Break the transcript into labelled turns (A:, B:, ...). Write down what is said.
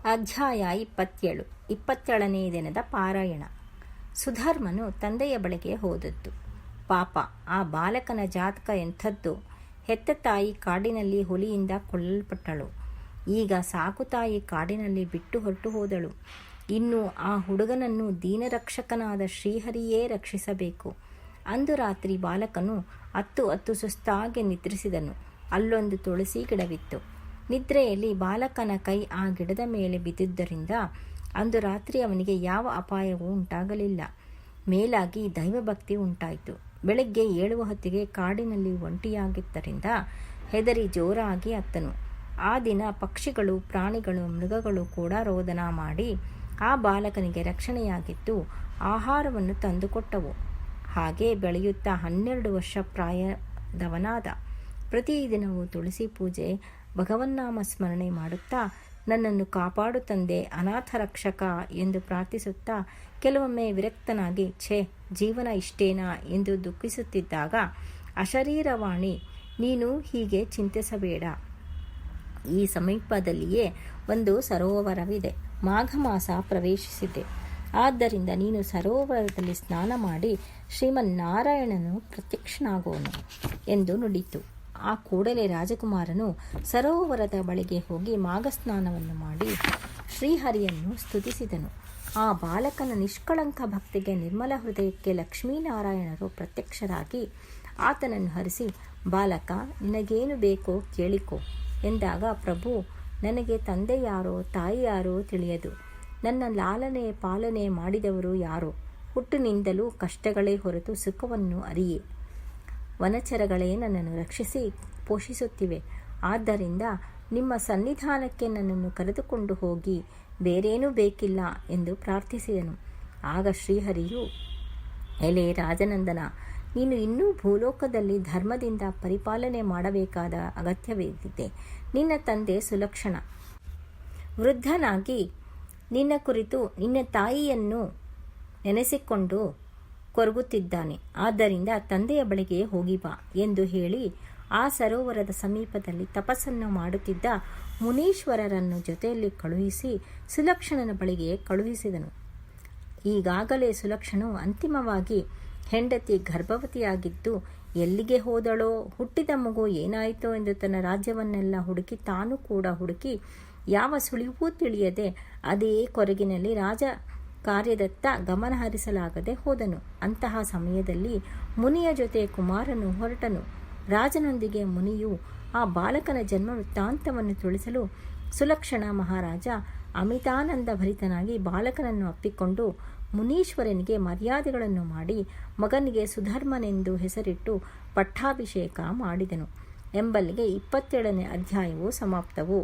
A: ಅಧ್ಯಾಯ 27. 27ನೇ ದಿನದ ಪಾರಾಯಣ. ಸುಧರ್ಮನು ತಂದೆಯ ಬಳಿಗೆ ಹೋದದ್ದು. ಪಾಪ, ಆ ಬಾಲಕನ ಜಾತಕ ಎಂಥದ್ದು! ಹೆತ್ತ ತಾಯಿ ಕಾಡಿನಲ್ಲಿ ಹುಲಿಯಿಂದ ಕೊಲ್ಲಲ್ಪಟ್ಟಳು. ಈಗ ಸಾಕು ತಾಯಿ ಕಾಡಿನಲ್ಲಿ ಬಿಟ್ಟು ಹೊರಟು ಹೋದಳು. ಇನ್ನು ಆ ಹುಡುಗನನ್ನು ದೀನರಕ್ಷಕನಾದ ಶ್ರೀಹರಿಯೇ ರಕ್ಷಿಸಬೇಕು. ಅಂದು ರಾತ್ರಿ ಬಾಲಕನು ಅತ್ತು ಸುಸ್ತಾಗಿ ನಿದ್ರಿಸಿದನು. ಅಲ್ಲೊಂದು ತುಳಸಿ ಗಿಡವಿತ್ತು. ನಿದ್ರೆಯಲ್ಲಿ ಬಾಲಕನ ಕೈ ಆ ಗಿಡದ ಮೇಲೆ ಬಿದ್ದುದರಿಂದ ಅಂದು ರಾತ್ರಿ ಅವನಿಗೆ ಯಾವ ಅಪಾಯವೂ ಉಂಟಾಗಲಿಲ್ಲ. ಮೇಲಾಗಿ ದೈವಭಕ್ತಿ ಉಂಟಾಯಿತು. ಬೆಳಗ್ಗೆ ಏಳುವ ಹೊತ್ತಿಗೆ ಕಾಡಿನಲ್ಲಿ ಒಂಟಿಯಾಗಿದ್ದರಿಂದ ಹೆದರಿ ಜೋರಾಗಿ ಅತ್ತನು. ಆ ದಿನ ಪಕ್ಷಿಗಳು, ಪ್ರಾಣಿಗಳು, ಮೃಗಗಳು ಕೂಡ ರೋದನ ಮಾಡಿ ಆ ಬಾಲಕನಿಗೆ ರಕ್ಷಣೆಯಾಗಿದ್ದು ಆಹಾರವನ್ನು ತಂದುಕೊಟ್ಟವು. ಹಾಗೆ ಬೆಳೆಯುತ್ತಾ 12 ವರ್ಷ ಪ್ರಾಯದವನಾದ. ಪ್ರತಿದಿನವೂ ತುಳಸಿ ಪೂಜೆ, ಭಗವನ್ನಾಮ ಸ್ಮರಣೆ ಮಾಡುತ್ತಾ ನನ್ನನ್ನು ಕಾಪಾಡು ತಂದೆ, ಅನಾಥ ರಕ್ಷಕ ಎಂದು ಪ್ರಾರ್ಥಿಸುತ್ತಾ ಕೆಲವೊಮ್ಮೆ ವಿರಕ್ತನಾಗಿ ಜೀವನ ಇಷ್ಟೇನಾ ಎಂದು ದುಃಖಿಸುತ್ತಿದ್ದಾಗ ಅಶರೀರವಾಣಿ, ನೀನು ಹೀಗೆ ಚಿಂತಿಸಬೇಡ. ಈ ಸಮೀಪದಲ್ಲಿಯೇ ಒಂದು ಸರೋವರವಿದೆ. ಮಾಘ ಮಾಸ ಪ್ರವೇಶಿಸಿದೆ. ಆದ್ದರಿಂದ ನೀನು ಸರೋವರದಲ್ಲಿ ಸ್ನಾನ ಮಾಡಿ ಶ್ರೀಮನ್ನಾರಾಯಣನು ಪ್ರತ್ಯಕ್ಷನಾಗುವನು ಎಂದು ನುಡಿತು. ಆ ಕೂಡಲೇ ರಾಜಕುಮಾರನು ಸರೋವರದ ಬಳಿಗೆ ಹೋಗಿ ಮಾಘಸ್ನಾನವನ್ನು ಮಾಡಿ ಶ್ರೀಹರಿಯನ್ನು ಸ್ತುತಿಸಿದನು. ಆ ಬಾಲಕನ ನಿಷ್ಕಳಂಕ ಭಕ್ತಿಗೆ, ನಿರ್ಮಲ ಹೃದಯಕ್ಕೆ ಲಕ್ಷ್ಮೀನಾರಾಯಣರು ಪ್ರತ್ಯಕ್ಷರಾಗಿ ಆತನನ್ನು ಹರಿಸಿ, ಬಾಲಕ, ನಿನಗೇನು ಬೇಕೋ ಕೇಳಿಕೊ ಎಂದಾಗ, ಪ್ರಭು, ನನಗೆ ತಂದೆ ಯಾರೋ ತಾಯಿ ಯಾರೋ ತಿಳಿಯದು. ನನ್ನ ಲಾಲನೆ ಪಾಲನೆ ಮಾಡಿದವರು ಯಾರೋ? ಹುಟ್ಟಿನಿಂದಲೂ ಕಷ್ಟಗಳೇ ಹೊರತು ಸುಖವನ್ನು ಅರಿಯೆ. ವನಚರಗಳೇ ನನ್ನನ್ನು ರಕ್ಷಿಸಿ ಪೋಷಿಸುತ್ತಿವೆ. ಆದ್ದರಿಂದ ನಿಮ್ಮ ಸನ್ನಿಧಾನಕ್ಕೆ ನನ್ನನ್ನು ಕರೆದುಕೊಂಡು ಹೋಗಿ, ಬೇರೇನೂ ಬೇಕಿಲ್ಲ ಎಂದು ಪ್ರಾರ್ಥಿಸಿದನು. ಆಗ ಶ್ರೀಹರಿಯು, ಎಲೆ ರಾಜನಂದನ, ನೀನು ಇನ್ನೂ ಭೂಲೋಕದಲ್ಲಿ ಧರ್ಮದಿಂದ ಪರಿಪಾಲನೆ ಮಾಡಬೇಕಾದ ಅಗತ್ಯವಿದೆ. ನಿನ್ನ ತಂದೆ ಸುಲಕ್ಷಣ ವೃದ್ಧನಾಗಿ ನಿನ್ನ ಕುರಿತು ನಿನ್ನ ತಾಯಿಯನ್ನು ನೆನೆಸಿಕೊಂಡು ಕೊರಗುತ್ತಿದ್ದಾನೆ. ಆದ್ದರಿಂದ ತಂದೆಯ ಬಳಿಗೆ ಹೋಗಿ ಬಾ ಎಂದು ಹೇಳಿ ಆ ಸರೋವರದ ಸಮೀಪದಲ್ಲಿ ತಪಸ್ಸನ್ನು ಮಾಡುತ್ತಿದ್ದ ಮುನೀಶ್ವರರನ್ನು ಜೊತೆಯಲ್ಲಿ ಕಳುಹಿಸಿ ಸುಲಕ್ಷಣನ ಬಳಿಗೆ ಕಳುಹಿಸಿದನು. ಈಗಾಗಲೇ ಸುಲಕ್ಷಣನು ಅಂತಿಮವಾಗಿ ಹೆಂಡತಿ ಗರ್ಭವತಿಯಾಗಿದ್ದು ಎಲ್ಲಿಗೆ ಹೋದಳೋ, ಹುಟ್ಟಿದ ಮಗು ಏನಾಯಿತೋ ಎಂದು ತನ್ನ ರಾಜ್ಯವನ್ನೆಲ್ಲ ಹುಡುಕಿ, ತಾನು ಕೂಡ ಹುಡುಕಿ, ಯಾವ ಸುಳಿವೂ ತಿಳಿಯದೆ ಅದೇ ಕೊರಗಿನಲ್ಲಿ ರಾಜ ಕಾರ್ಯದತ್ತ ಗಮನ ಹರಿಸಲಾಗದೆ ಹೋದನು. ಅಂತಹ ಸಮಯದಲ್ಲಿ ಮುನಿಯ ಜೊತೆ ಕುಮಾರನು ಹೊರಟನು. ರಾಜನೊಂದಿಗೆ ಮುನಿಯು ಆ ಬಾಲಕನ ಜನ್ಮ ವೃತ್ತಾಂತವನ್ನು ತಿಳಿಸಲು ಸುಲಕ್ಷಣ ಮಹಾರಾಜ ಅಮಿತಾನಂದ ಭರಿತನಾಗಿ ಬಾಲಕನನ್ನು ಅಪ್ಪಿಕೊಂಡು ಮುನೀಶ್ವರನಿಗೆ ಮರ್ಯಾದೆಗಳನ್ನು ಮಾಡಿ ಮಗನಿಗೆ ಸುಧರ್ಮನೆಂದು ಹೆಸರಿಟ್ಟು ಪಟ್ಟಾಭಿಷೇಕ ಮಾಡಿದನು ಎಂಬಲ್ಲಿಗೆ 27ನೇ ಅಧ್ಯಾಯವು ಸಮಾಪ್ತವು.